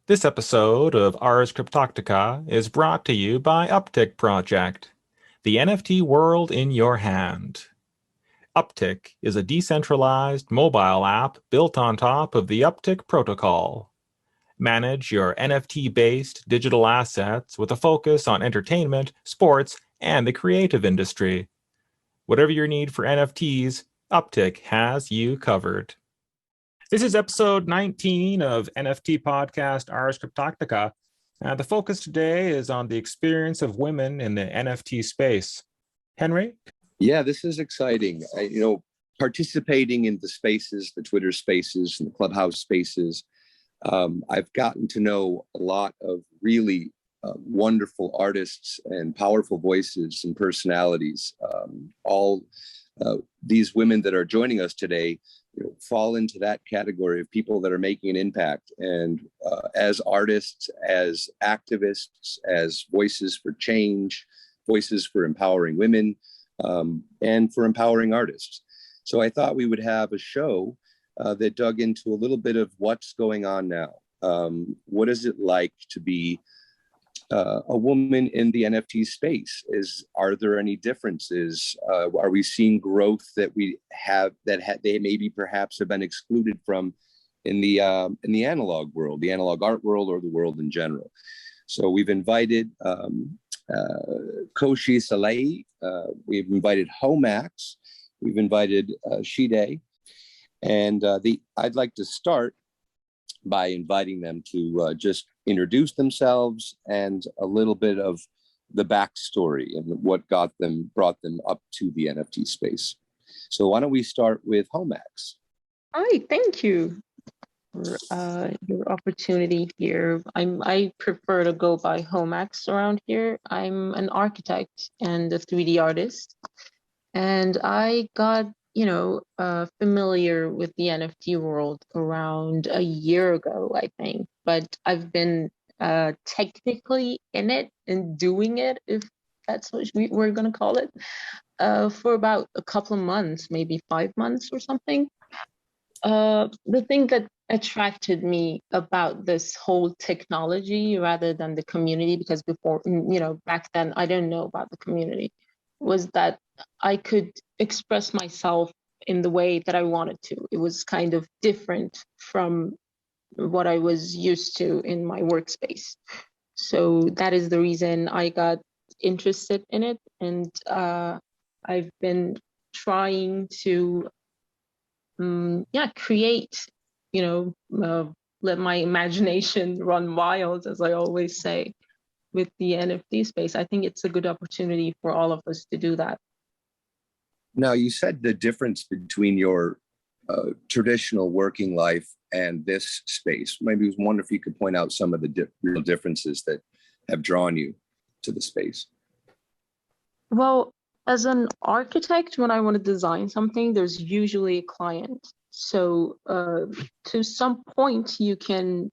This episode of Ars Cryptotica is brought to you by Uptick Project, the NFT world in your hand. Uptick is a decentralized mobile app built on top of the Uptick protocol. Manage your NFT-based digital assets with a focus on entertainment, sports, and the creative industry. Whatever your need for NFTs, Uptick has you covered. This is episode 19 of NFT podcast Ars Cryptotica. The focus today is on the experience of women in the NFT space. Henry? Yeah, this is exciting. Participating in the spaces, the Twitter spaces and the Clubhouse spaces, I've gotten to know a lot of really wonderful artists and powerful voices and personalities. All these women that are joining us today fall into that category of people that are making an impact. And as artists, as activists, as voices for change, voices for empowering women, and for empowering artists. So I thought we would have a show that dug into a little bit of what's going on now. What is it like to be a woman in the NFT space? Are there any differences? Are we seeing growth that they maybe perhaps have been excluded from in the analog world, the analog art world, or the world in general? So we've invited Kashi Sharifi, we've invited Homax, we've invited Cheetah, and I'd like to start by inviting them to just introduce themselves and a little bit of the backstory and what brought them up to the NFT space. So why don't we start with Homax? Hi, thank you for your opportunity here. I prefer to go by Homax around here. I'm an architect and a 3D artist, and I got familiar with the NFT world around a year ago, I think. But I've been technically in it and doing it, if that's what we're going to call it, for about a couple of months, maybe 5 months or something. The thing that attracted me about this whole technology rather than the community, because before, back then I didn't know about the community, was that I could express myself in the way that I wanted to. It was kind of different from what I was used to in my workspace. So that is the reason I got interested in it. And I've been trying to create, let my imagination run wild, as I always say, with the NFT space. I think it's a good opportunity for all of us to do that. Now, you said the difference between your traditional working life and this space. Maybe it was wonder if you could point out some of the real differences that have drawn you to the space. Well, as an architect, when I want to design something, there's usually a client. So to some point, you can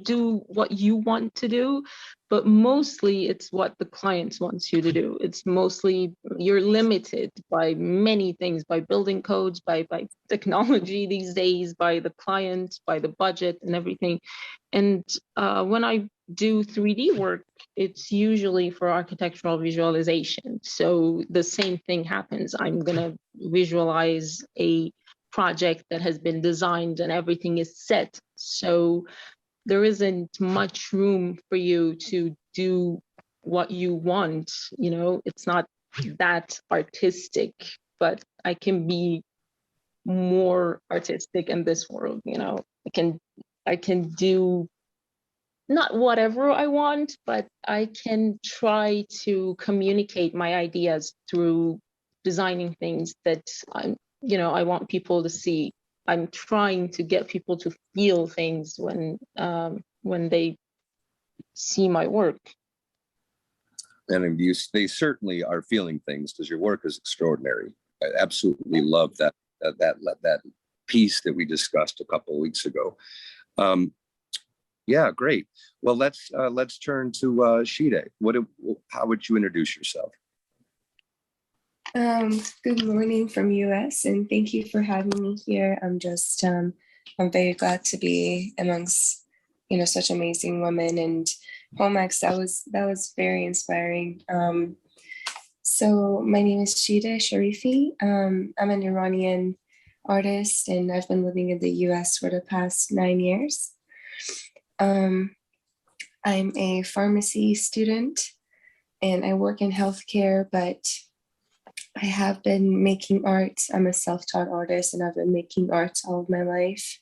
do what you want to do, but mostly it's what the client wants you to do. It's mostly you're limited by many things, by building codes, by technology these days, by the client, by the budget and everything. And when I do 3D work, it's usually for architectural visualization. So the same thing happens. I'm gonna visualize a project that has been designed and everything is set. So there isn't much room for you to do what you want. It's not that artistic, but I can be more artistic in this world. I can do not whatever I want, but I can try to communicate my ideas through designing things that I want people to see. I'm trying to get people to feel things when they see my work. And they certainly are feeling things because your work is extraordinary. I absolutely love that piece that we discussed a couple of weeks ago. Yeah, great. Well, let's turn to Cheetah. How would you introduce yourself? Good morning from US, and thank you for having me here. I'm very glad to be amongst such amazing women. And Homax, that was very inspiring. So my name is Cheetah Sharifi. I'm an Iranian artist, and I've been living in the US for the past 9 years. I'm a pharmacy student, and I work in healthcare, but I have been making art. I'm a self-taught artist, and I've been making art all of my life.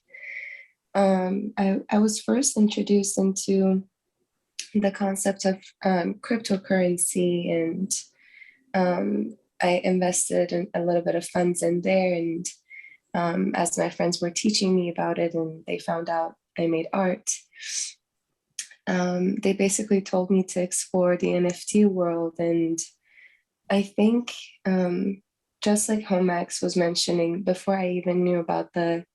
I was first introduced into the concept of cryptocurrency, and I invested in a little bit of funds in there. And as my friends were teaching me about it and they found out I made art, they basically told me to explore the NFT world. And I think just like Homax was mentioning, before I even knew about the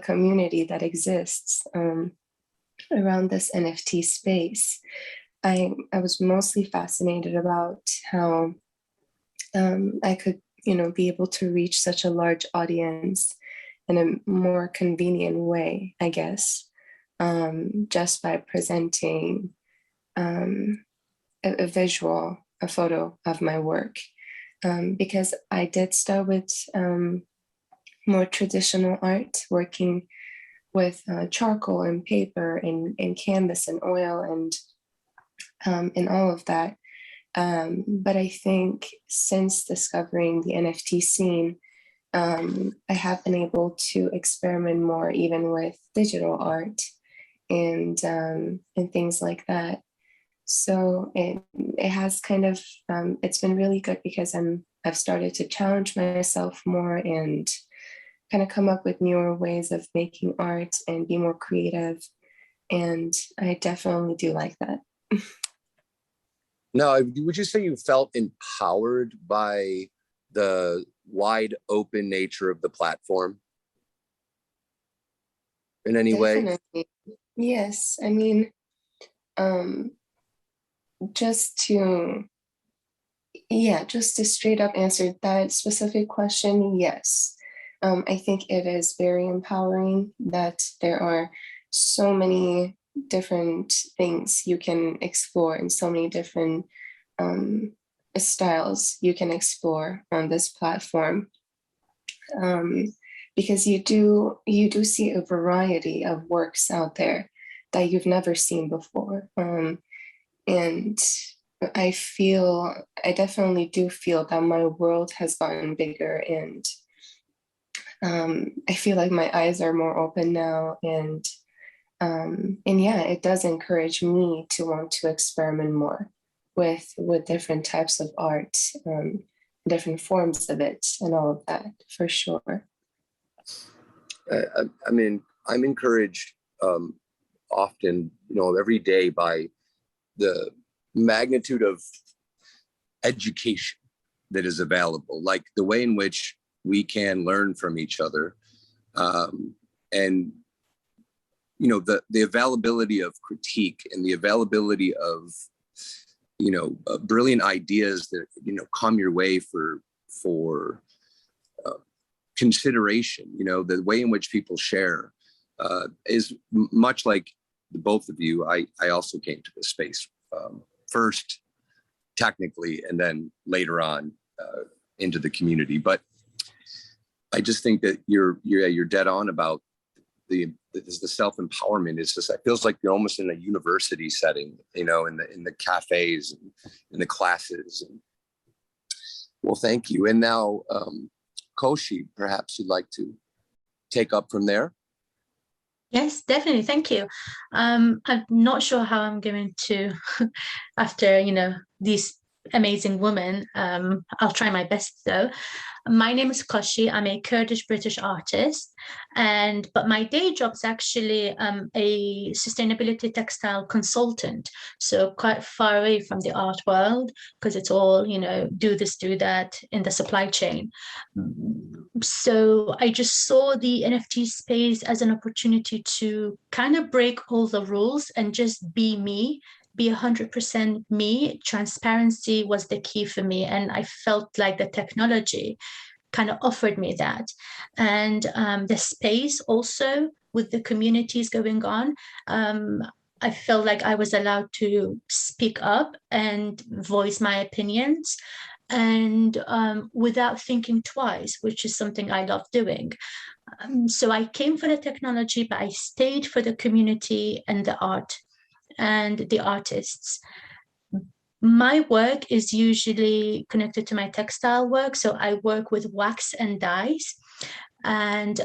community that exists around this NFT space, I was mostly fascinated about how I could, be able to reach such a large audience in a more convenient way, I guess, just by presenting a visual, a photo of my work. Because I did start with more traditional art, working with charcoal and paper and canvas and oil and all of that. But I think since discovering the NFT scene, I have been able to experiment more, even with digital art and things like that. So it has kind of it's been really good because I've started to challenge myself more and kind of come up with newer ways of making art and be more creative. And I definitely do like that. Now, would you say you felt empowered by the wide open nature of the platform in any way? Yes. I mean, just to straight up answer that specific question, yes. I think it is very empowering that there are so many different things you can explore and so many different styles you can explore on this platform. Because you do see a variety of works out there that you've never seen before. And I definitely do feel that my world has gotten bigger, and I feel like my eyes are more open now, and yeah, it does encourage me to want to experiment more with different types of art, different forms of it, and all of that, for sure. I mean, I'm encouraged often, every day by the magnitude of education that is available, like the way in which we can learn from each other, and the availability of critique and the availability of brilliant ideas that come your way for consideration. The way in which people share is much like the both of you. I also came to this space first technically, and then later on into the community. But I just think that you're dead on about the self-empowerment. It's just, it feels like you're almost in a university setting, in the cafes and in the classes. Well, thank you. And now, Kashi, perhaps you'd like to take up from there. Yes, definitely. Thank you. I'm not sure how I'm going to, after, these amazing women, I'll try my best though. My name is Kashi. I'm a Kurdish British artist, but my day job is actually a sustainability textile consultant. So quite far away from the art world, because it's all, do this, do that in the supply chain. So I just saw the NFT space as an opportunity to kind of break all the rules and just be me, be 100% me. Transparency was the key for me. And I felt like the technology kind of offered me that. And the space also with the communities going on, I felt like I was allowed to speak up and voice my opinions, and without thinking twice, which is something I love doing. So I came for the technology, but I stayed for the community and the art and the artists. My work is usually connected to my textile work. So I work with wax and dyes, and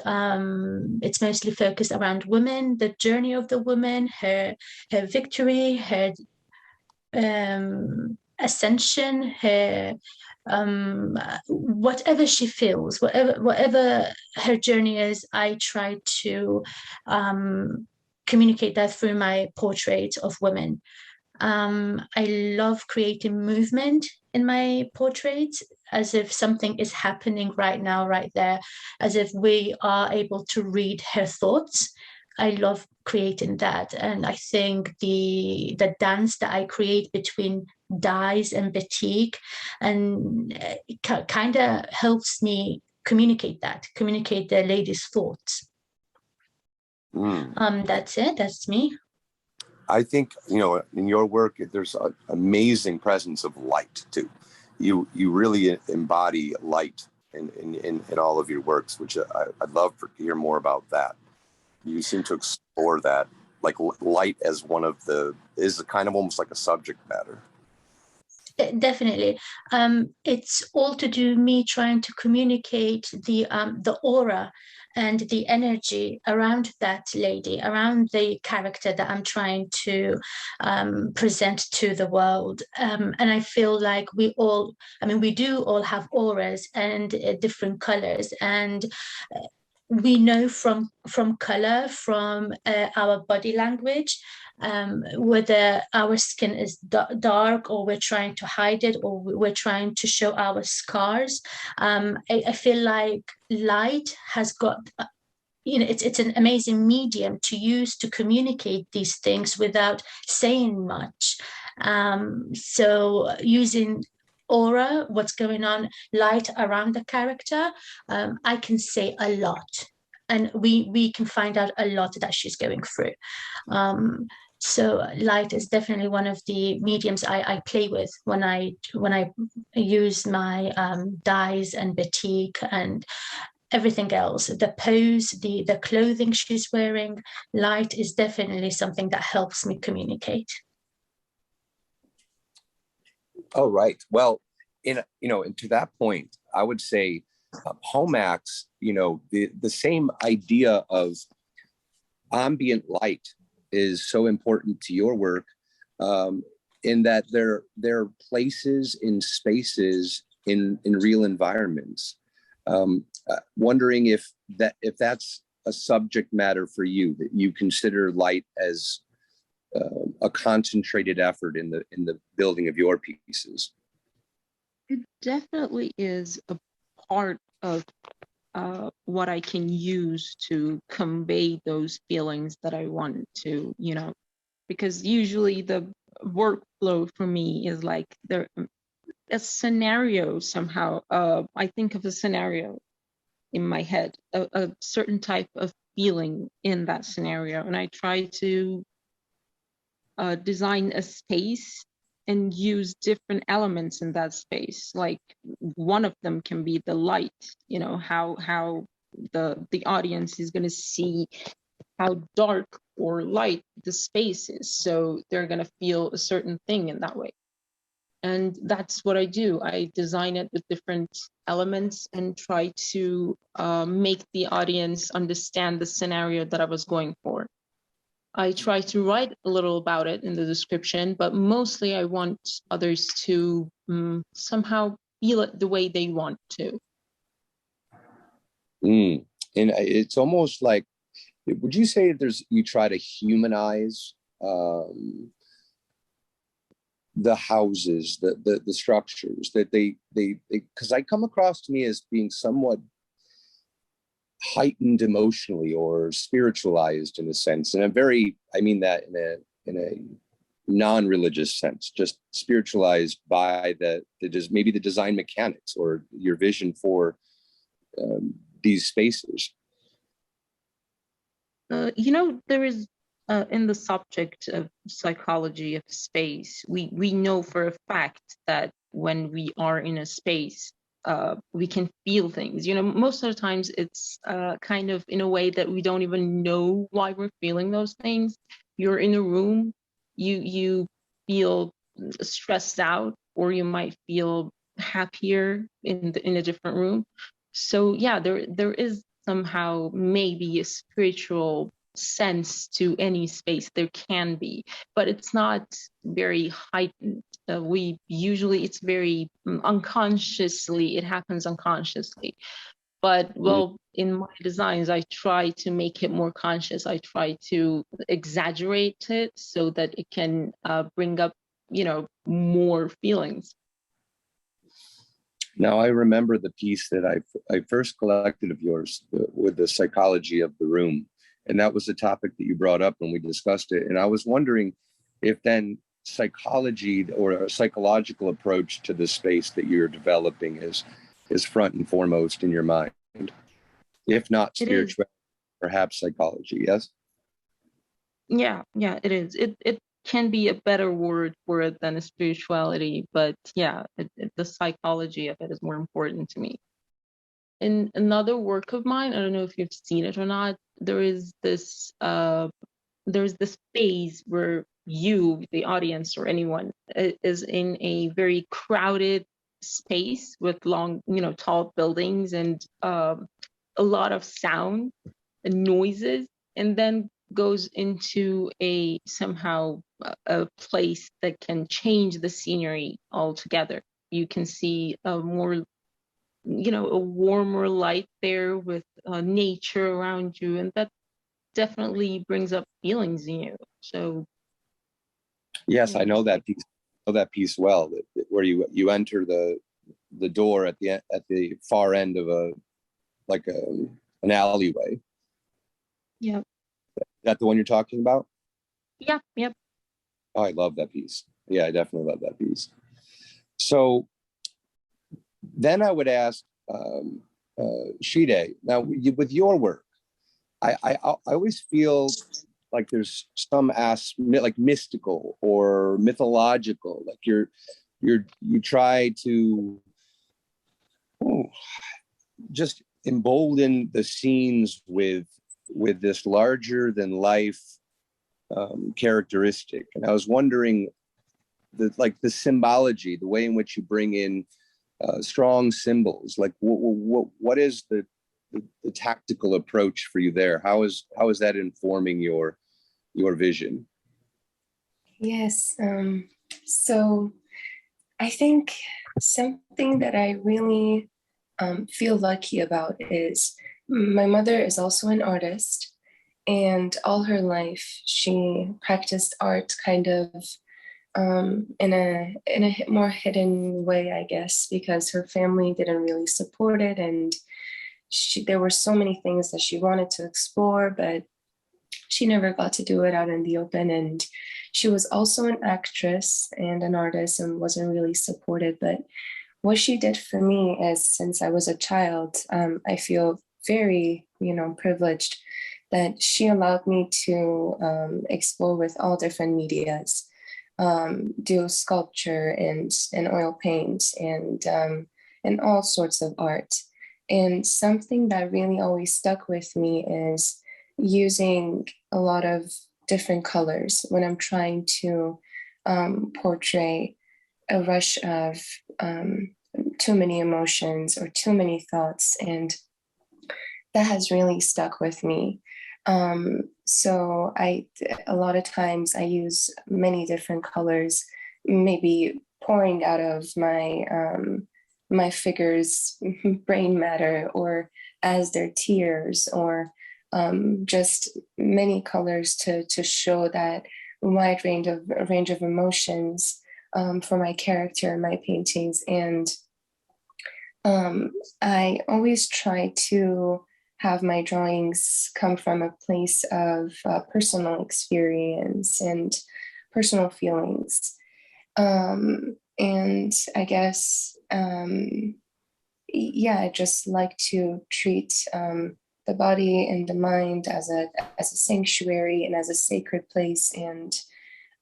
it's mostly focused around women, the journey of the woman, her victory, her ascension, her whatever she feels, whatever her journey is. I try to communicate that through my portraits of women. I love creating movement in my portraits, as if something is happening right now, right there, as if we are able to read her thoughts. I love creating that. And I think the dance that I create between dyes and batik, and kind of helps me communicate the lady's thoughts. That's it. That's me. I think, you know, in your work, there's an amazing presence of light too. You really embody light in all of your works, which I'd love to hear more about that. You seem to explore that, like light as one of is kind of almost like a subject matter. Definitely. It's all to do me trying to communicate the aura and the energy around that lady, around the character that I'm trying to present to the world. And I feel like we do all have auras and different colors, and we know from color, from our body language, whether our skin is dark, or we're trying to hide it, or we're trying to show our scars. I feel like light has got, it's an amazing medium to use to communicate these things without saying much. So using aura, what's going on, light around the character, I can say a lot, and we can find out a lot that she's going through. So light is definitely one of the mediums I play with when I use my dyes and batik and everything else. The pose, the clothing she's wearing, light is definitely something that helps me communicate. Oh, right. Well, and to that point, I would say Homax, the same idea of ambient light is so important to your work, in that there are places in spaces in real environments. Wondering if that's a subject matter for you, that you consider light as a concentrated effort in the building of your pieces. It definitely is a part of what I can use to convey those feelings that I want to, because usually the workflow for me is like a scenario somehow. I think of a scenario in my head, a certain type of feeling in that scenario, and I try to design a space and use different elements in that space. Like one of them can be the light, how the audience is going to see how dark or light the space is. So they're going to feel a certain thing in that way. And that's what I do. I design it with different elements and try to make the audience understand the scenario that I was going for. I try to write a little about it in the description, but mostly I want others to somehow feel it the way they want to. And it's almost like, would you say you try to humanize the houses, the structures, that they because I come across to me as being somewhat heightened emotionally or spiritualized in a sense, and I mean that in a non-religious sense, just spiritualized by maybe the design mechanics or your vision for these spaces? There is in the subject of psychology of space, we know for a fact that when we are in a space, we can feel things. Most of the times it's kind of in a way that we don't even know why we're feeling those things. You're in a room, you feel stressed out, or you might feel happier in a different room. So yeah, there is somehow maybe a spiritual sense to any space. There can be, but it's not very heightened. It's very unconsciously, it happens unconsciously. But well, in my designs, I try to make it more conscious. I try to exaggerate it so that it can bring up, more feelings. Now, I remember the piece that I first collected of yours with the psychology of the room. And that was the topic that you brought up when we discussed it. And I was wondering if then psychology or a psychological approach to the space that you're developing is front and foremost in your mind. If not spirituality, perhaps psychology, yes? Yeah, it is. It can be a better word for it than a spirituality, but yeah, the psychology of it is more important to me. In another work of mine, I don't know if you've seen it or not, there's this phase where you, the audience or anyone, is in a very crowded space with long, tall buildings and a lot of sound and noises, and then goes into a place that can change the scenery altogether. You can see a warmer light there with nature around you, and that definitely brings up feelings in you. So yes, I know that piece. I know that piece well. Where you enter the door at the far end of an alleyway. Yeah. Is that the one you're talking about? Yeah. Yep. Oh, I love that piece. Yeah, I definitely love that piece. So then I would ask Cheetah, now with your work, I always feel like there's some like mystical or mythological, like you try to just embolden the scenes with this larger than life characteristic. And I was wondering the symbology, the way in which you bring in strong symbols, like what is the tactical approach for you there? How is that informing your vision? Yes. So I think something that I really feel lucky about is my mother is also an artist, and all her life she practiced art kind of in a more hidden way, I guess, because her family didn't really support it, and there were so many things that she wanted to explore, but she never got to do it out in the open. And she was also an actress and an artist and wasn't really supported. But what she did for me is, since I was a child, I feel very, privileged that she allowed me to explore with all different medias, do sculpture and oil paint and all sorts of art. And something that really always stuck with me is using a lot of different colors when I'm trying to portray a rush of too many emotions or too many thoughts. And that has really stuck with me. So a lot of times I use many different colors, maybe pouring out of my figures' brain matter, or as their tears, or just many colors to show that wide range of emotions for my character in my paintings. And I always try to have my drawings come from a place of personal experience and personal feelings. And I guess, yeah, I just like to treat the body and the mind as a sanctuary and as a sacred place. And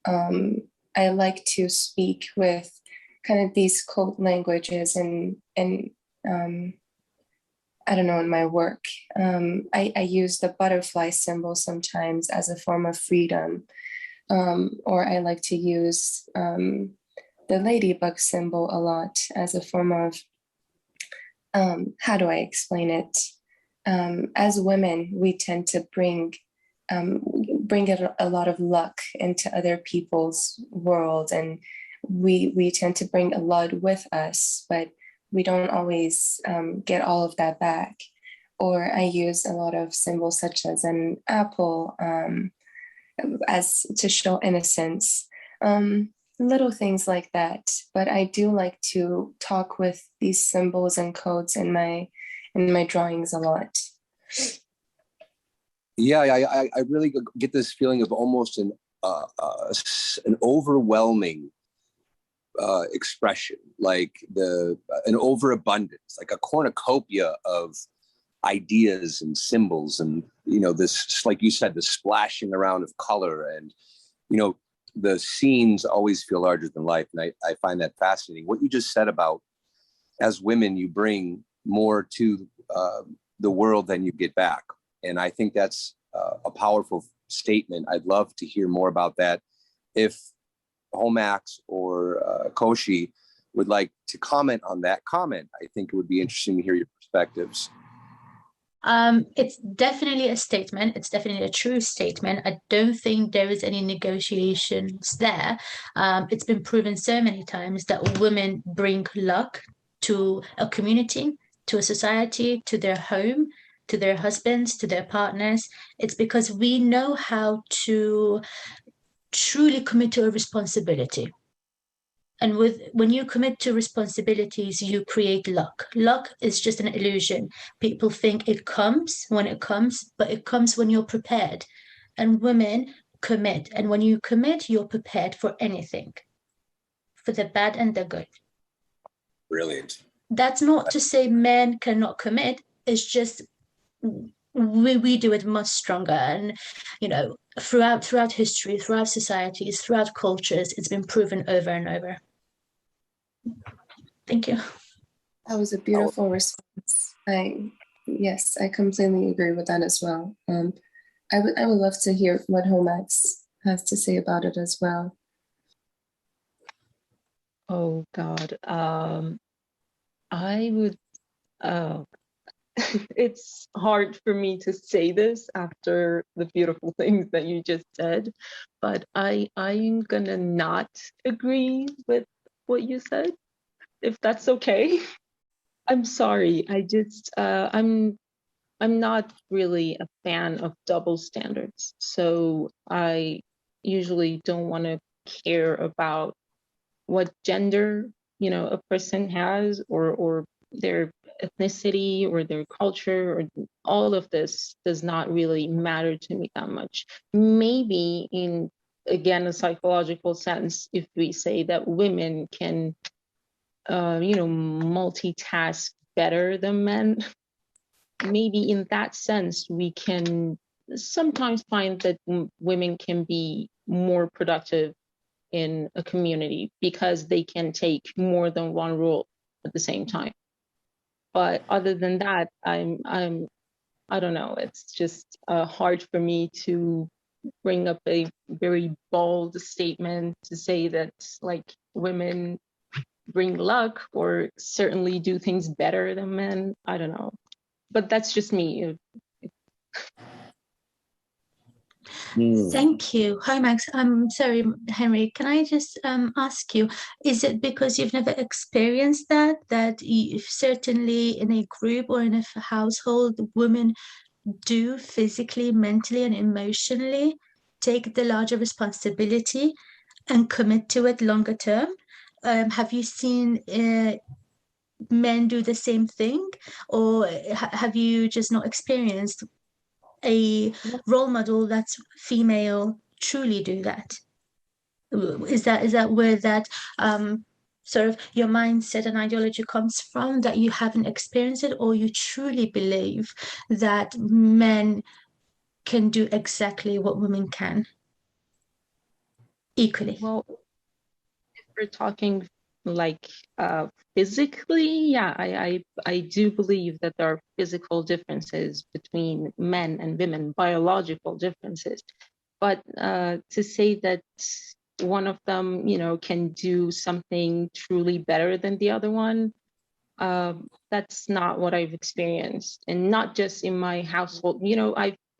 I like to speak with kind of these code languages and I don't know, in my work. I use the butterfly symbol sometimes as a form of freedom, or I like to use the ladybug symbol a lot as a form of, how do I explain it? As women, we tend to bring a lot of luck into other people's world, and we tend to bring a lot with us, but we don't always get all of that back. Or I use a lot of symbols such as an apple as to show innocence. Little things like that. But I do like to talk with these symbols and codes in my drawings a lot. Yeah, I really get this feeling of almost an overwhelming expression, like an overabundance, like a cornucopia of ideas and symbols, and this, like you said, the splashing around of color, and the scenes always feel larger than life, and I find that fascinating. What you just said about, as women, you bring more to the world than you get back, and I think that's a powerful statement. I'd love to hear more about that. If Homax or Kashi would like to comment on that comment, I think it would be interesting to hear your perspectives. It's definitely a statement. It's definitely a true statement. I don't think there is any negotiations there. It's been proven so many times that women bring luck to a community, to a society, to their home, to their husbands, to their partners. It's because we know how to truly commit to a responsibility. And when you commit to responsibilities, you create luck. Luck is just an illusion. People think it comes when it comes, but it comes when you're prepared. And women commit. And when you commit, you're prepared for anything, for the bad and the good. Brilliant. That's not to say men cannot commit. It's just we do it much stronger. And, throughout history, throughout societies, throughout cultures, it's been proven over and over. Thank you. That was a beautiful response. Yes, I completely agree with that as well. I would love to hear what Homax has to say about it as well. Oh God, I would. It's hard for me to say this after the beautiful things that you just said, but I'm gonna not agree with what you said, if that's okay. I'm sorry. I'm not really a fan of double standards. So I usually don't want to care about what gender, a person has, or their ethnicity or their culture, or all of this does not really matter to me that much. Maybe in, again, a psychological sense, if we say that women can multitask better than men, maybe in that sense we can sometimes find that women can be more productive in a community because they can take more than one role at the same time. But other than that, I don't know, it's just hard for me to bring up a very bold statement to say that like women bring luck or certainly do things better than men. I don't know, but that's just me. Thank you. Hi, Max. I'm sorry, Henry. Can I just ask you, is it because you've never experienced that certainly in a group or in a household, women do physically, mentally, and emotionally take the larger responsibility and commit to it longer term? Have you seen men do the same thing, or have you just not experienced a role model that's female truly do that? Is that where that sort of your mindset and ideology comes from, that you haven't experienced it, or you truly believe that men can do exactly what women can equally? Well, if we're talking like physically, yeah, I do believe that there are physical differences between men and women, biological differences. But to say that one of them, can do something truly better than the other one, that's not what I've experienced, and not just in my household.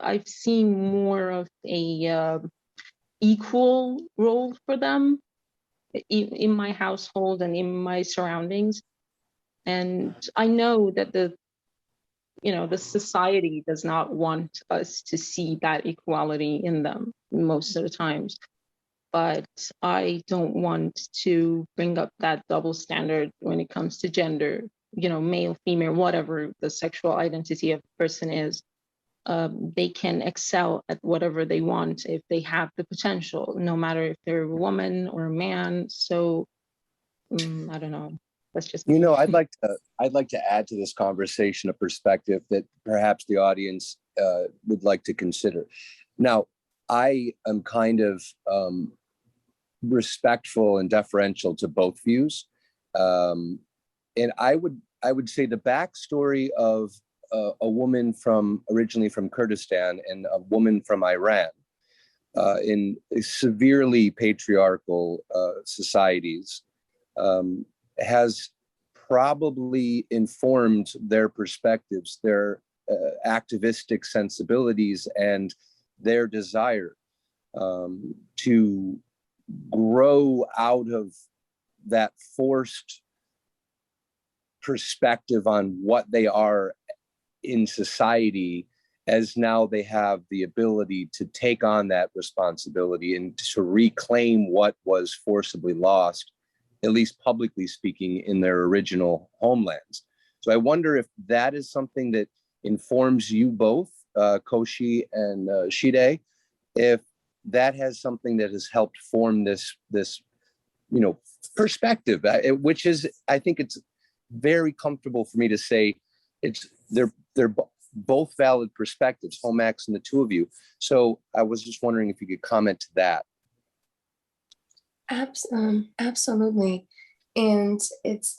I've seen more of a equal role for them in my household and in my surroundings. And I know that the society does not want us to see that equality in them most of the times. But I don't want to bring up that double standard when it comes to gender, male, female, whatever the sexual identity of a person is. They can excel at whatever they want if they have the potential, no matter if they're a woman or a man. So I don't know. That's just me. I'd like to add to this conversation a perspective that perhaps the audience would like to consider. Now, I am kind of respectful and deferential to both views, and I would say the backstory of a woman originally from Kurdistan and a woman from Iran in severely patriarchal societies has probably informed their perspectives, their activistic sensibilities, and their desire to grow out of that forced perspective on what they are in society, as now they have the ability to take on that responsibility and to reclaim what was forcibly lost, at least publicly speaking, in their original homelands. So I wonder if that is something that informs you both, Kashi and Cheetah, if that has something that has helped form this perspective, which is, I think it's very comfortable for me to say they're both valid perspectives, Homax and the two of you. So I was just wondering if you could comment to that. Absolutely. And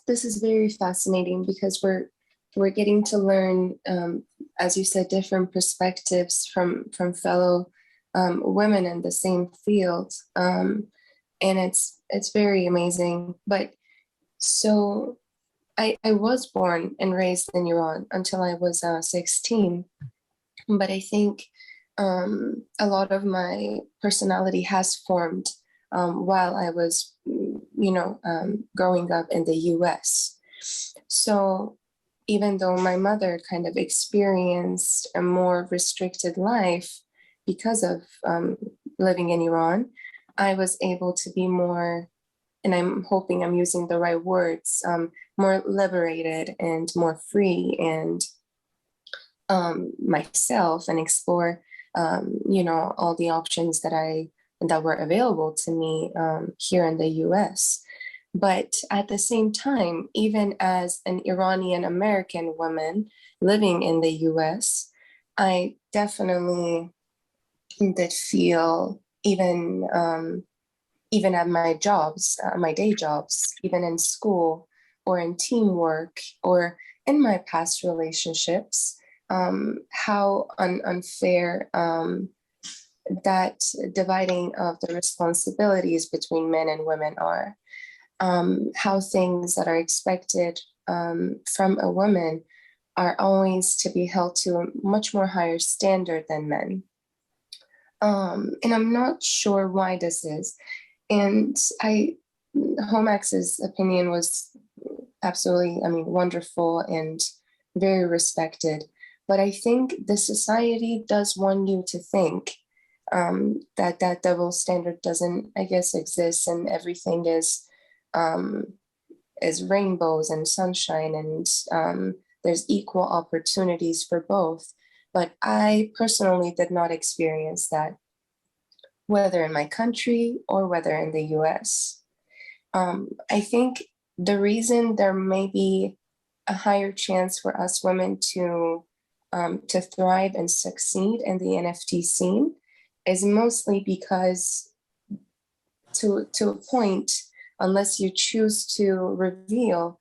this is very fascinating because we're getting to learn, as you said, different perspectives from fellow women in the same field. And it's very amazing. But so I was born and raised in Iran until I was 16. But I think a lot of my personality has formed while I was, growing up in the US. So even though my mother kind of experienced a more restricted life because of living in Iran, I was able to be more, and I'm hoping I'm using the right words, more liberated and more free and myself, and explore, all the options that were available to me here in the US. But at the same time, even as an Iranian American woman living in the US, I definitely did feel, even at my jobs, my day jobs, even in school or in teamwork or in my past relationships, how unfair that dividing of the responsibilities between men and women are, how things that are expected from a woman are always to be held to a much more higher standard than men. And I'm not sure why this is. And Homax's opinion was absolutely, wonderful and very respected. But I think the society does want you to think that double standard doesn't, I guess, exist, and everything is rainbows and sunshine, and there's equal opportunities for both. But I personally did not experience that, whether in my country or whether in the US. I think the reason there may be a higher chance for us women to thrive and succeed in the NFT scene is mostly because, to a point, unless you choose to reveal,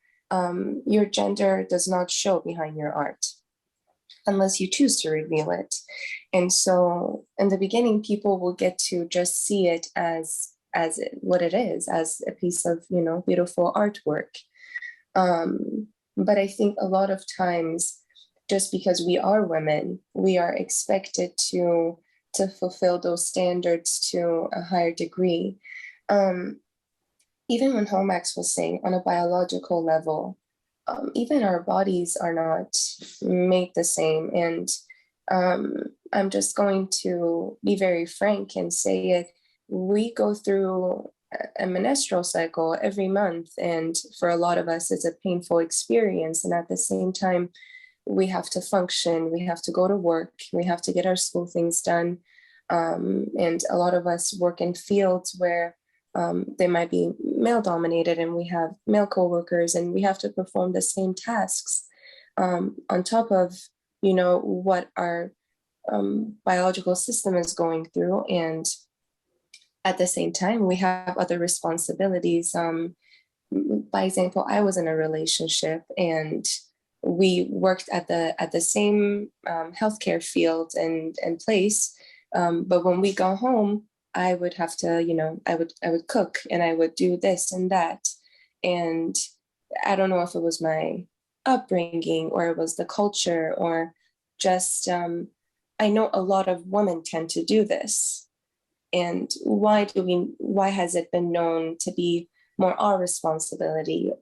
your gender does not show behind your art unless you choose to reveal it. And so in the beginning, people will get to just see it as what it is, as a piece of, you know, beautiful artwork. But I think a lot of times, just because we are women, we are expected to fulfill those standards to a higher degree. Even when Homax was saying on a biological level, even our bodies are not made the same. And I'm just going to be very frank and say it. We go through a menstrual cycle every month. And for a lot of us, it's a painful experience. And at the same time, we have to function, we have to go to work, we have to get our school things done. And a lot of us work in fields where they might be male dominated, and we have male coworkers, and we have to perform the same tasks on top of, you know, what our biological system is going through. And at the same time, we have other responsibilities. By example, I was in a relationship, and we worked at the same healthcare field and place. But when we go home, I would have to, you know, I would cook, and I would do this and that. And I don't know if it was my upbringing or it was the culture or just, I know a lot of women tend to do this. And why has it been known to be more our responsibility?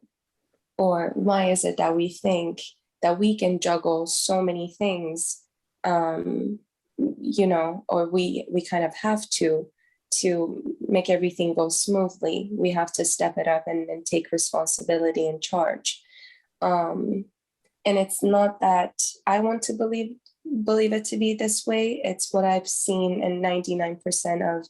Or why is it that we think that we can juggle so many things, you know, or we kind of have to make everything go smoothly. We have to step it up and take responsibility and charge. And it's not that I want to believe it to be this way. It's what I've seen in 99% of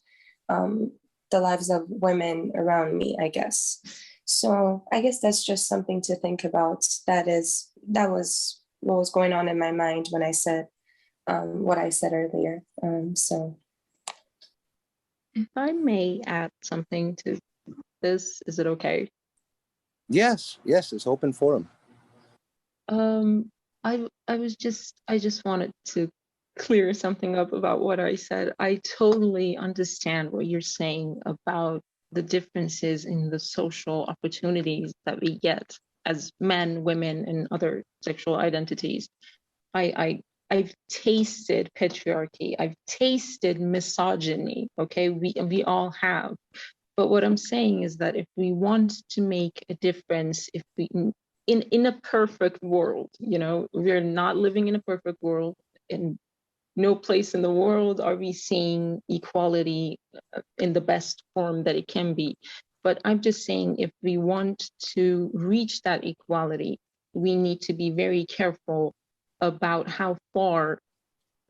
the lives of women around me, I guess. So I guess that's just something to think about. That was what was going on in my mind when I said what I said earlier. So. If I may add something to this, is it okay? Yes, it's open forum. I just wanted to clear something up about what I said. I totally understand what you're saying about the differences in the social opportunities that we get as men, women, and other sexual identities. I've tasted patriarchy. I've tasted misogyny. Okay, we all have. But what I'm saying is that if we want to make a difference, if we in a perfect world, you know, we're not living in a perfect world. In no place in the world are we seeing equality in the best form that it can be. But I'm just saying, if we want to reach that equality, we need to be very careful about how far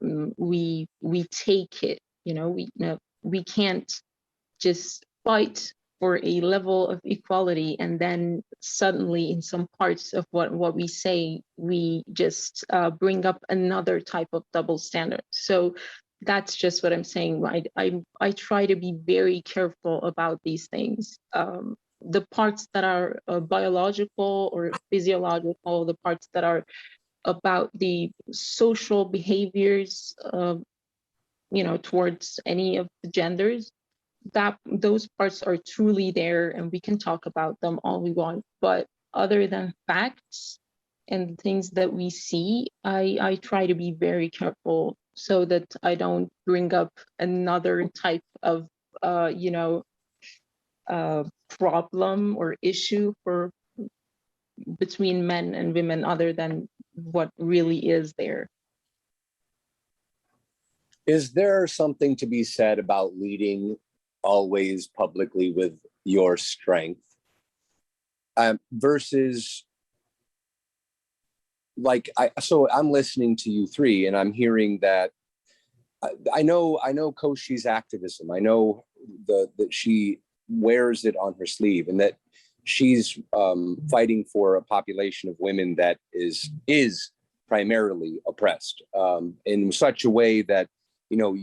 we take it. You know, we can't just fight for a level of equality and then suddenly in some parts of what we say, we just bring up another type of double standard. So that's just what I'm saying. I try to be very careful about these things. The parts that are biological or physiological, the parts that are about the social behaviors, you know, towards any of the genders, that those parts are truly there, and we can talk about them all we want. But other than facts and things that we see, I try to be very careful so that I don't bring up another type of you know, problem or issue for between men and women other than what really is there. Is there something to be said about leading always publicly with your strength versus, like, so I'm listening to you three and I'm hearing that I know Kashi's activism. I know that she wears it on her sleeve, and that she's fighting for a population of women that is primarily oppressed in such a way that, you know,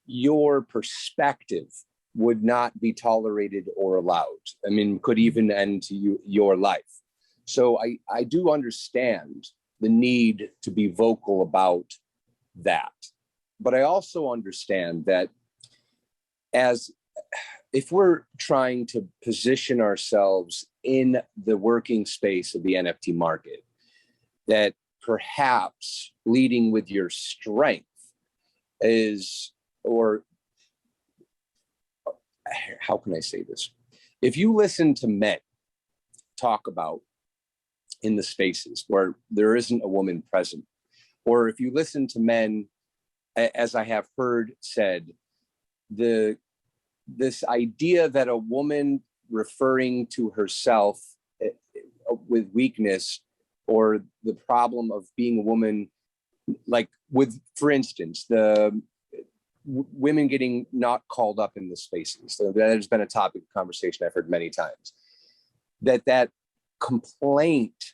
your perspective would not be tolerated or allowed. I mean, could even end your life. So I do understand the need to be vocal about that. But I also understand that if we're trying to position ourselves in the working space of the NFT market, that perhaps leading with your strength is, or how can I say this? If you listen to men talk about in the spaces where there isn't a woman present, or if you listen to men, as I have heard said, this idea that a woman referring to herself with weakness or the problem of being a woman, like with, for instance, the women getting not called up in the spaces. So that has been a topic of conversation I've heard many times. That complaint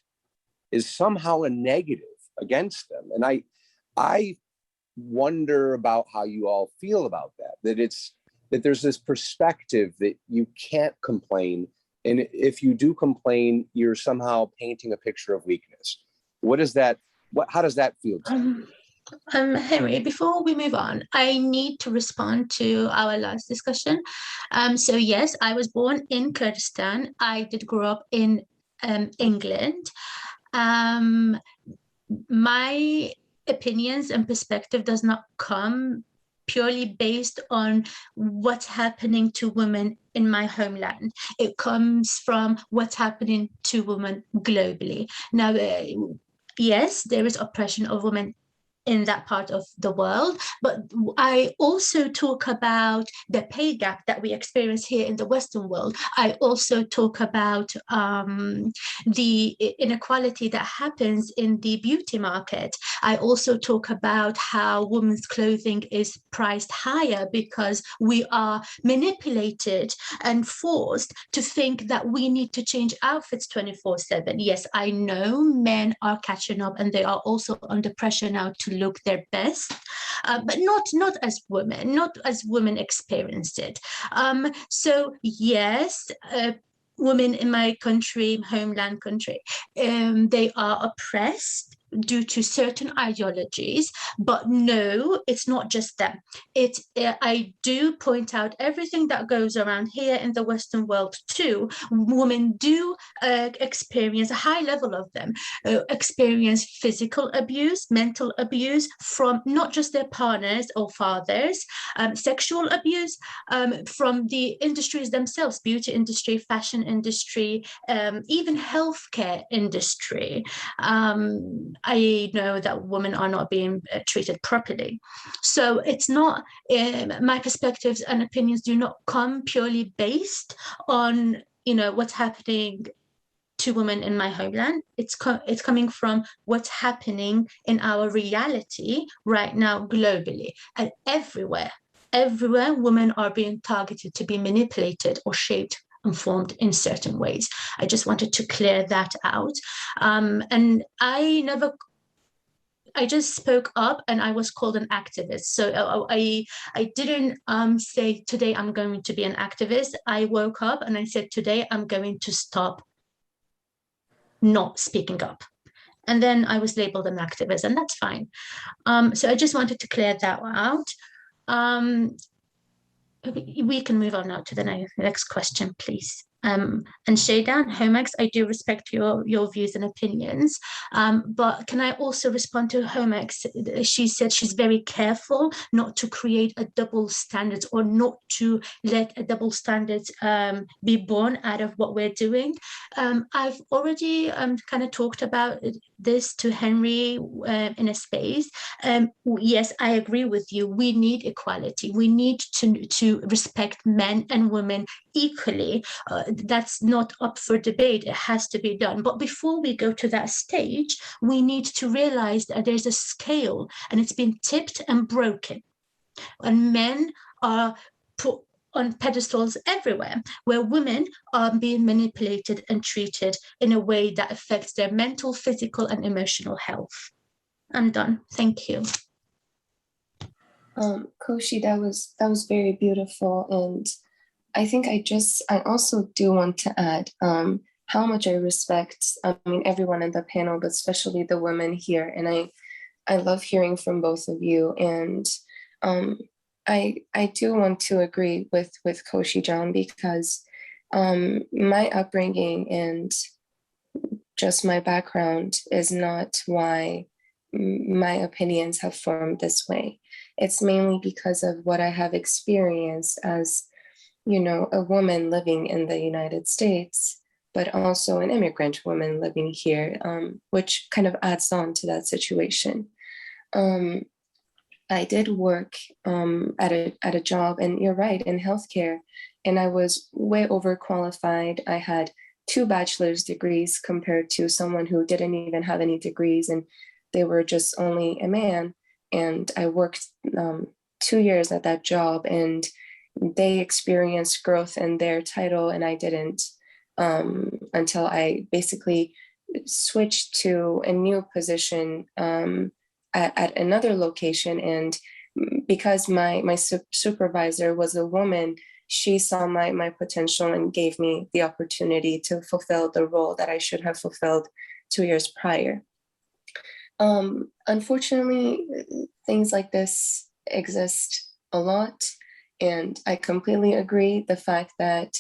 is somehow a negative against them. And I wonder about how you all feel about that, that there's this perspective that you can't complain. And if you do complain, you're somehow painting a picture of weakness. How does that feel to you? Henry, before we move on, I need to respond to our last discussion. So yes, I was born in Kurdistan. I did grow up in England. My opinions and perspective does not come purely based on what's happening to women in my homeland. It comes from what's happening to women globally. Now, yes, there is oppression of women in that part of the world, but I also talk about the pay gap that we experience here in the Western world. I also talk about the inequality that happens in the beauty market. I also talk about how women's clothing is priced higher because we are manipulated and forced to think that we need to change outfits 24/7. Yes, I know men are catching up and they are also under pressure now to look their best, but not as women experienced it. So yes, women in my country, homeland country, they are oppressed due to certain ideologies, but no, it's not just them. I do point out everything that goes around here in the Western world too. Women do experience, a high level of them experience physical abuse, mental abuse from not just their partners or fathers, sexual abuse from the industries themselves, beauty industry, fashion industry, even healthcare industry. I know that women are not being treated properly. So it's not, my perspectives and opinions do not come purely based on, what's happening to women in my homeland. It's coming from what's happening in our reality right now globally, and everywhere women are being targeted to be manipulated or shaped and formed in certain ways. I just wanted to clear that out. And I just spoke up and I was called an activist. So I didn't say today I'm going to be an activist. I woke up and I said today I'm going to stop not speaking up. And then I was labeled an activist, and that's fine. So I just wanted to clear that out. We can move on now to the next question, please. And Shaydan, Homax, I do respect your views and opinions, but can I also respond to Homax? She said she's very careful not to create a double standard or not to let a double standard be born out of what we're doing. I've already kind of talked about this to Henry in a space. Yes, I agree with you. We need equality. We need to respect men and women equally. That's not up for debate. It has to be done. But before we go to that stage, we need to realize that there's a scale and it's been tipped and broken. And men are on pedestals everywhere, where women are being manipulated and treated in a way that affects their mental, physical, and emotional health. I'm done. Thank you. Kashi, that was very beautiful, and I think I also do want to add how much I respect, everyone in the panel, but especially the women here, and I love hearing from both of you, and I do want to agree with Kashi John, because my upbringing and just my background is not why my opinions have formed this way. It's mainly because of what I have experienced as, a woman living in the United States, but also an immigrant woman living here, which kind of adds on to that situation. I did work at a job, and you're right, in healthcare, and I was way overqualified. I had 2 bachelor's degrees compared to someone who didn't even have any degrees, and they were just only a man. And I worked 2 years at that job, and they experienced growth in their title, and I didn't, until I basically switched to a new position at another location. And because my supervisor was a woman, she saw my potential and gave me the opportunity to fulfill the role that I should have fulfilled 2 years prior. Unfortunately, things like this exist a lot, and I completely agree the fact that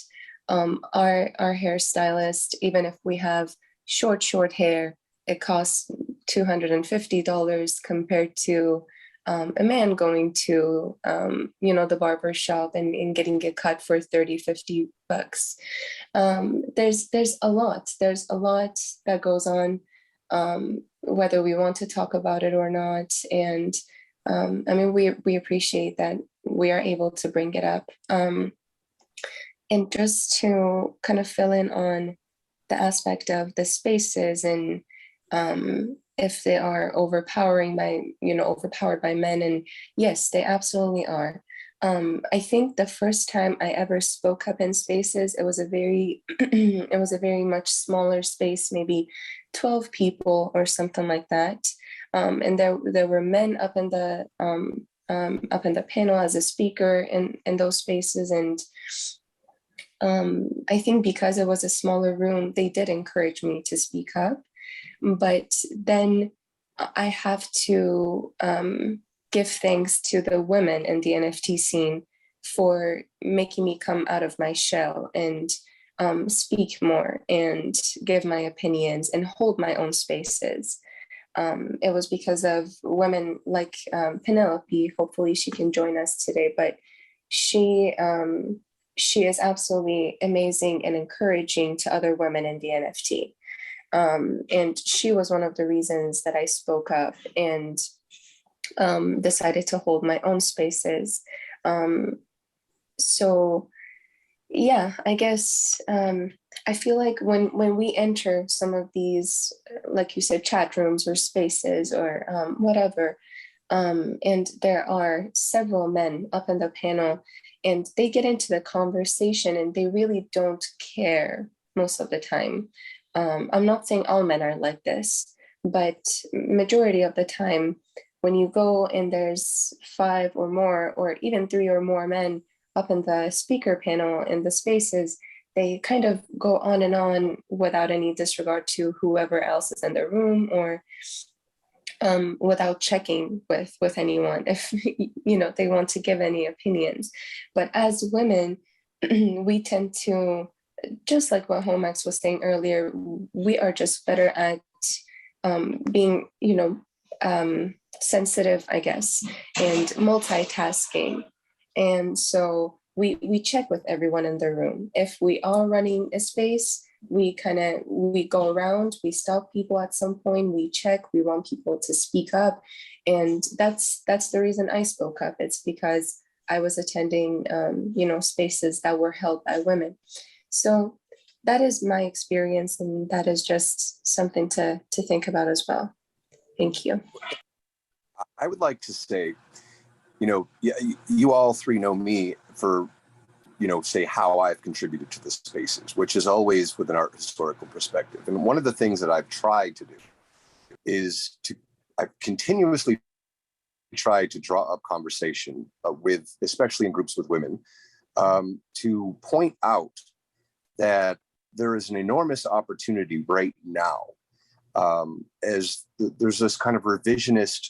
our hairstylist, even if we have short hair, it costs $250 compared to a man going to the barber shop and getting a cut for $30-50. There's a lot that goes on, whether we want to talk about it or not. And we appreciate that we are able to bring it up. And just to kind of fill in on the aspect of the spaces, and if they are overpowered by men, and yes, they absolutely are. I think the first time I ever spoke up in spaces, it was a very much smaller space, maybe 12 people or something like that. And there were men up in the panel as a speaker in those spaces. And I think because it was a smaller room, they did encourage me to speak up. But then I have to give thanks to the women in the NFT scene for making me come out of my shell and speak more and give my opinions and hold my own spaces. It was because of women like Penelope. Hopefully she can join us today, but she is absolutely amazing and encouraging to other women in the NFT. And she was one of the reasons that I spoke up and decided to hold my own spaces. So yeah, I guess I feel like when we enter some of these, like you said, chat rooms or spaces or whatever, and there are several men up in the panel, and they get into the conversation and they really don't care most of the time. I'm not saying all men are like this, but majority of the time, when you go and there's 5 or more, or even 3 or more men up in the speaker panel in the spaces, they kind of go on and on without any disregard to whoever else is in the room, or without checking with anyone if they want to give any opinions. But as women, we tend to, just like what Homax was saying earlier, we are just better at being sensitive, I guess, and multitasking. And so we check with everyone in the room. If we are running a space, we go around, we stop people at some point, we check, we want people to speak up. And that's the reason I spoke up. It's because I was attending spaces that were held by women. So that is my experience, and that is just something to think about as well. Thank you. I would like to say, you all 3 know me for say how I've contributed to the spaces, which is always with an art historical perspective. And one of the things that I've tried to do is I've continuously tried to draw up conversation with, especially in groups with women, to point out that there is an enormous opportunity right now, as there's this kind of revisionist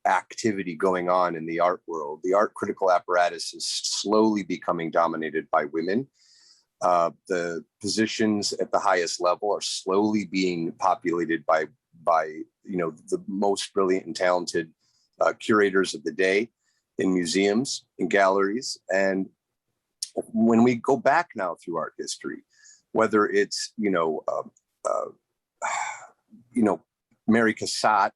activity going on in the art world. The art critical apparatus is slowly becoming dominated by women. The positions at the highest level are slowly being populated by the most brilliant and talented curators of the day in museums, in galleries. And when we go back now through art history, whether it's Mary Cassatt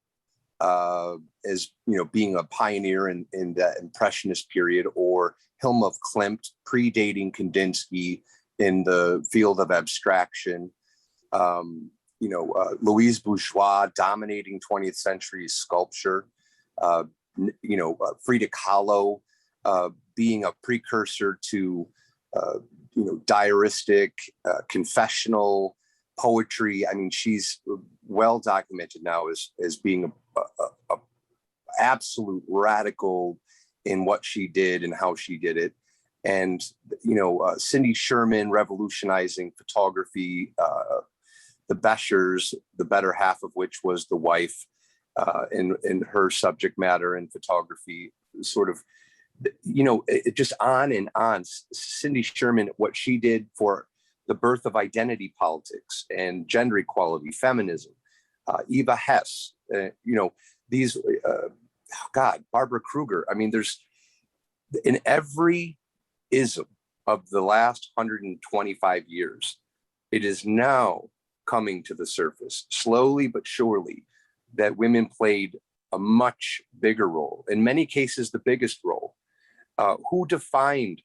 as being a pioneer in the Impressionist period, or Hilma Klimt predating Kandinsky in the field of abstraction, Louise Bourgeois dominating 20th century sculpture, Frida Kahlo being a precursor to diaristic, confessional poetry. I mean, she's well documented now as being a absolute radical in what she did and how she did it. And Cindy Sherman revolutionizing photography, the Beschers, the better half of which was the wife, in her subject matter and photography, sort of, it just on and on. Cindy Sherman, what she did for the birth of identity politics and gender equality, feminism, Eva Hess, these, Barbara Kruger. I mean, there's in every ism of the last 125 years, it is now coming to the surface, slowly but surely, that women played a much bigger role, in many cases, the biggest role. Who defined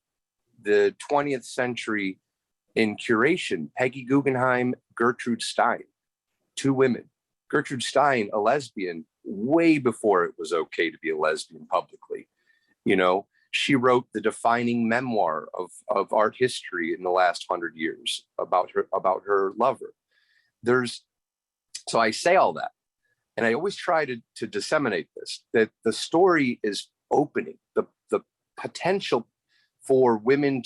the 20th century in curation? Peggy Guggenheim, Gertrude Stein, two women. Gertrude Stein, a lesbian, way before it was okay to be a lesbian publicly. She wrote the defining memoir of art history in the last 100 years about her lover. So I say all that, and I always try to disseminate this, that the story is opening, the potential for women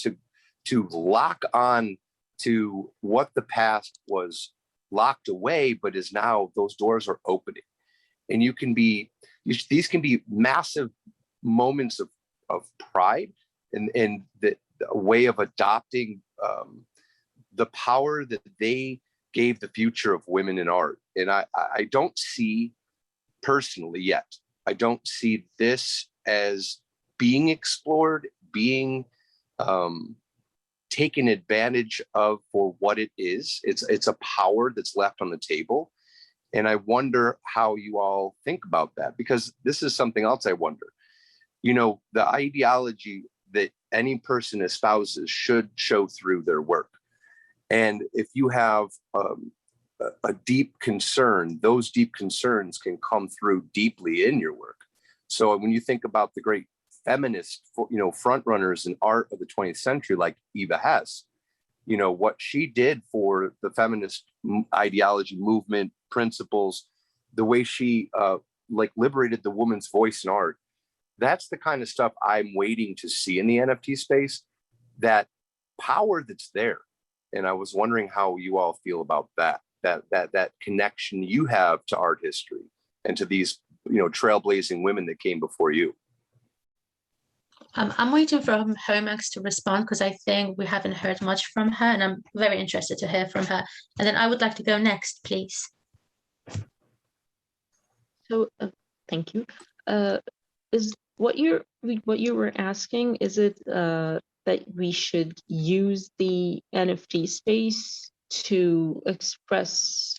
to lock on to what the past was locked away, but is now, those doors are opening. And these can be massive moments of pride and the way of adopting the power that they gave the future of women in art. And I don't see, personally yet, I don't see this as being explored, being taken advantage of for what it is. It's a power that's left on the table. And I wonder how you all think about that, because this is something else I wonder. The ideology that any person espouses should show through their work. And if you have a deep concern, those deep concerns can come through deeply in your work. So when you think about the great feminist, front runners in art of the 20th century, like Eva Hess, what she did for the feminist ideology, movement, principles, the way she liberated the woman's voice in art, that's the kind of stuff I'm waiting to see in the NFT space, that power that's there. And I was wondering how you all feel about that connection you have to art history and to these, trailblazing women that came before you. I'm waiting for Homax to respond, because I think we haven't heard much from her, and I'm very interested to hear from her. And then I would like to go next, please. So thank you. Is what you were asking, is it that we should use the NFT space to express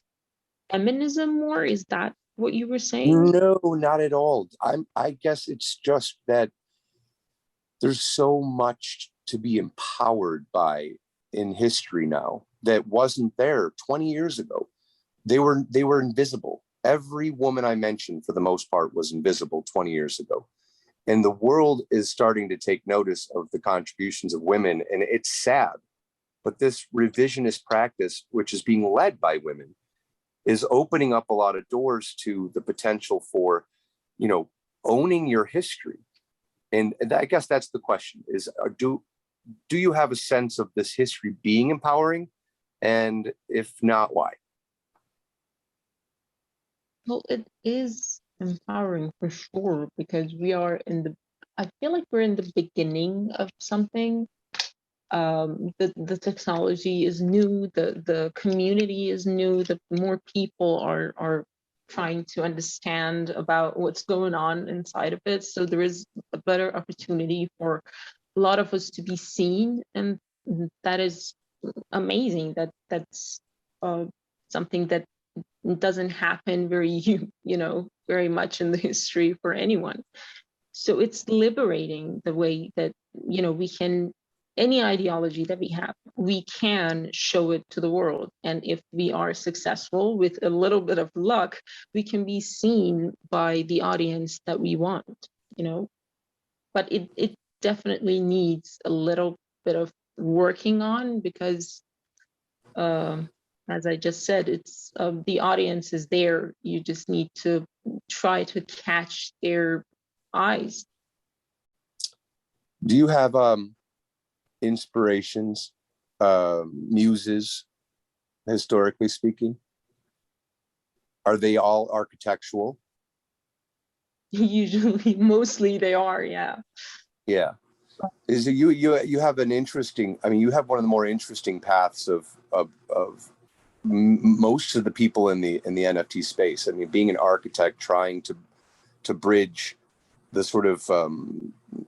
feminism more? Is that what you were saying? No, not at all. I guess it's just that there's so much to be empowered by in history now that wasn't there 20 years ago. They were invisible. Every woman I mentioned, for the most part, was invisible 20 years ago. And the world is starting to take notice of the contributions of women, and it's sad. But this revisionist practice, which is being led by women, is opening up a lot of doors to the potential for, you know, owning your history. And I guess that's the question: is do you have a sense of this history being empowering? And if not, why? Well, it is empowering for sure, because we are in the, I feel like we're in the beginning of something. The technology is new, the community is new, the more people are trying to understand about what's going on inside of it. So there is a better opportunity for a lot of us to be seen, and that is amazing. That's something that doesn't happen very very much in the history for anyone. So it's liberating the way that we can, any ideology that we have, we can show it to the world, and if we are successful with a little bit of luck, we can be seen by the audience that we want. But it definitely needs a little bit of working on, because as I just said, it's the audience is there. You just need to try to catch their eyes. Do you have inspirations, muses, historically speaking? Are they all architectural? Usually, mostly they are, yeah. Yeah. Is it, you have an interesting, I mean, you have one of the more interesting paths of most of the people in the NFT space. I mean, being an architect, trying to bridge the sort of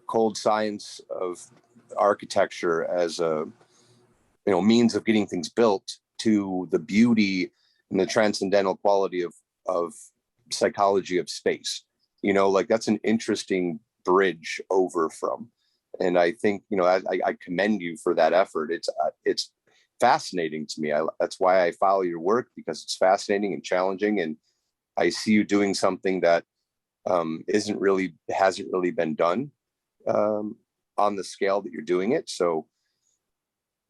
cold science of architecture as a means of getting things built, to the beauty and the transcendental quality of psychology of space. Like, that's an interesting bridge over from. And I think, I commend you for that effort. It's fascinating to me. That's why I follow your work, because it's fascinating and challenging. And I see you doing something that hasn't really been done on the scale that you're doing it. So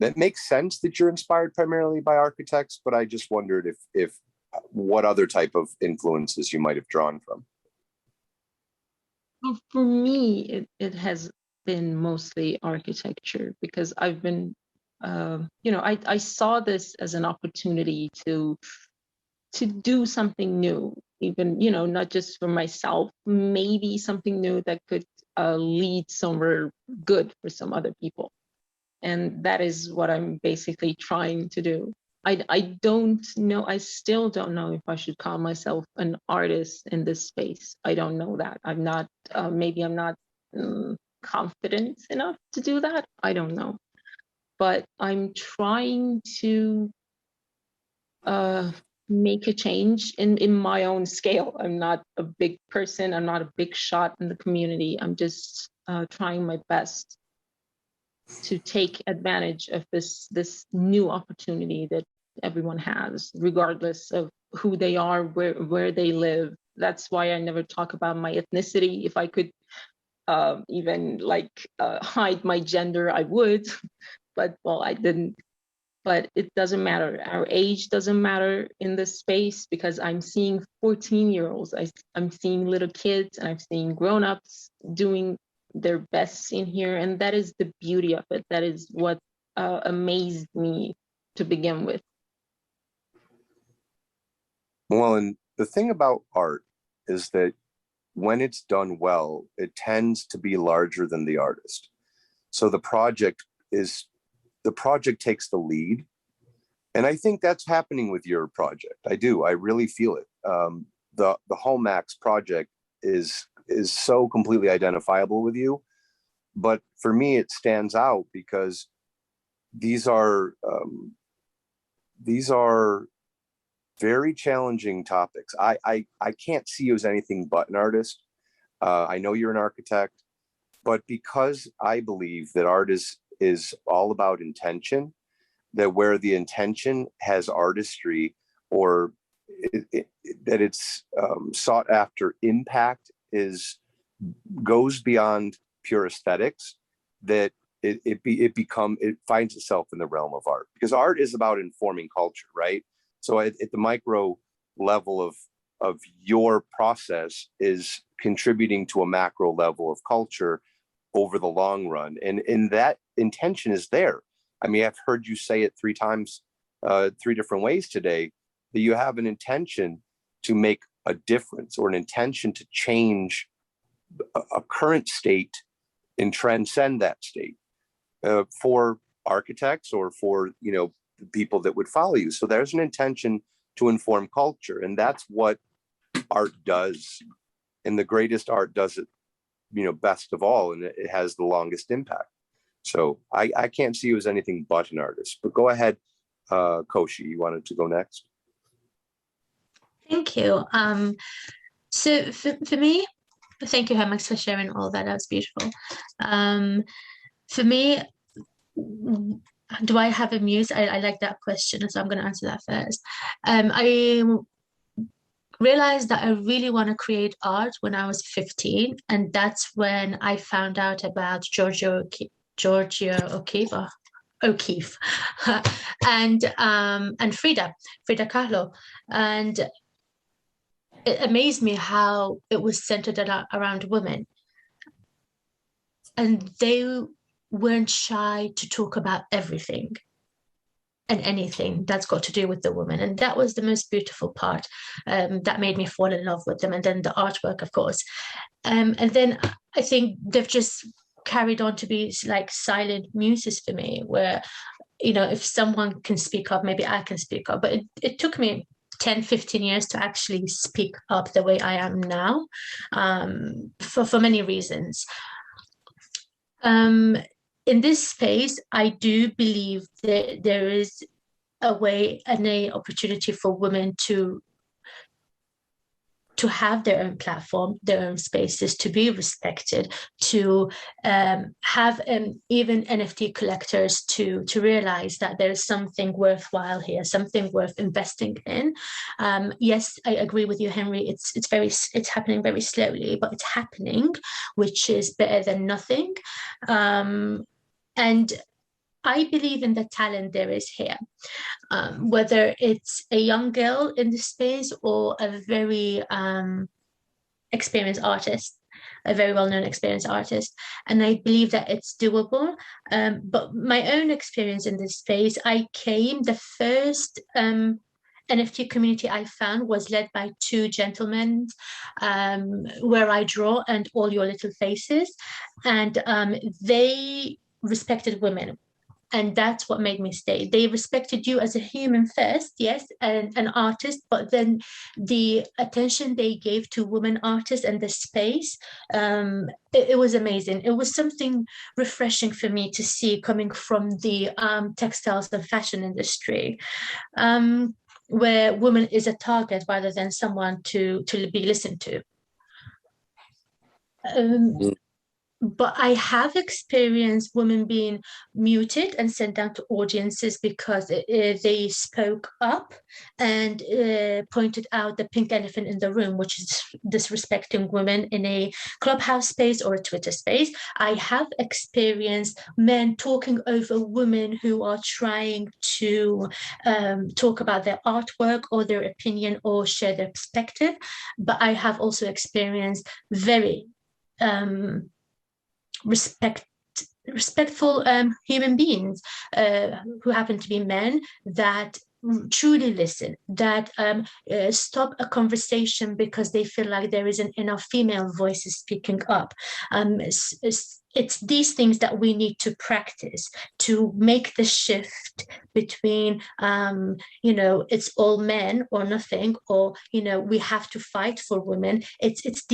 that makes sense that you're inspired primarily by architects, but I just wondered if what other type of influences you might have drawn from. Well, for me, it has been mostly architecture, because I've been, I saw this as an opportunity to do something new, even, not just for myself, maybe something new that could lead somewhere good for some other people. And that is what I'm basically trying to do. I don't know, I still don't know if I should call myself an artist in this space. I don't know that. I'm not, maybe I'm not confident enough to do that. I don't know. But I'm trying to make a change in my own scale. I'm not a big person. I'm not a big shot in the community. I'm just trying my best to take advantage of this new opportunity that everyone has, regardless of who they are, where they live. That's why I never talk about my ethnicity. If I could even hide my gender, I would, but well, I didn't. But it doesn't matter. Our age doesn't matter in this space, because I'm seeing 14-year-olds, I'm seeing little kids, and I'm seeing grown-ups doing their best in here. And that is the beauty of it. That is what amazed me to begin with. Well, and the thing about art is that when it's done well, it tends to be larger than the artist. So the project takes the lead. And I think that's happening with your project. I do. I really feel it. The Hallmax project is so completely identifiable with you. But for me, it stands out because these are very challenging topics. I can't see you as anything but an artist. I know you're an architect, but because I believe that art is all about intention, that where the intention has artistry, or that it's sought after impact is goes beyond pure aesthetics, that it finds itself in the realm of art, because art is about informing culture, right? So at the micro level of your process is contributing to a macro level of culture over the long run, and that intention is there. I mean, I've heard you say it 3 times, 3 different ways today, that you have an intention to make a difference, or an intention to change a current state and transcend that state, for architects or for, the people that would follow you. So there's an intention to inform culture, and that's what art does. And the greatest art does it, best of all, and it has the longest impact. So I can't see you as anything but an artist. But go ahead, Kashi, you wanted to go next? Thank you. So for me, thank you, Hermax, for sharing all that. That was beautiful. For me, do I have a muse? I like that question, so I'm going to answer that first. I realized that I really want to create art when I was 15, and that's when I found out about Georgia O'Keeffe and Frida Kahlo, and it amazed me how it was centered around women, and they weren't shy to talk about everything and anything that's got to do with the woman. And that was the most beautiful part, that made me fall in love with them. And then the artwork, of course. And then I think they've just carried on to be like silent muses for me, where, if someone can speak up, maybe I can speak up. But it took me 10, 15 years to actually speak up the way I am now, for many reasons. In this space, I do believe that there is a way and an opportunity for women to have their own platform, their own spaces, to be respected, to have even NFT collectors to realize that there's something worthwhile here, something worth investing in. Yes, I agree with you, Henry. It's happening very slowly, but it's happening, which is better than nothing. And I believe in the talent there is here, whether it's a young girl in the space or a very experienced artist, a very well-known experienced artist. And I believe that it's doable. But my own experience in this space, the first NFT community I found was led by 2 gentlemen, Where I Draw and All Your Little Faces. And they respected women. And that's what made me stay. They respected you as a human first, yes, and an artist, but then the attention they gave to women artists and the space, it was amazing. It was something refreshing for me to see coming from the textiles and fashion industry, where women is a target rather than someone to be listened to. But I have experienced women being muted and sent down to audiences because they spoke up and pointed out the pink elephant in the room, which is disrespecting women in a Clubhouse space or a Twitter space. I have experienced men talking over women who are trying to talk about their artwork or their opinion or share their perspective. But I have also experienced very respectful human beings who happen to be men that truly listen, that stop a conversation because they feel like there isn't enough female voices speaking up. It's these things that we need to practice to make the shift between, it's all men or nothing, or, we have to fight for women. It's these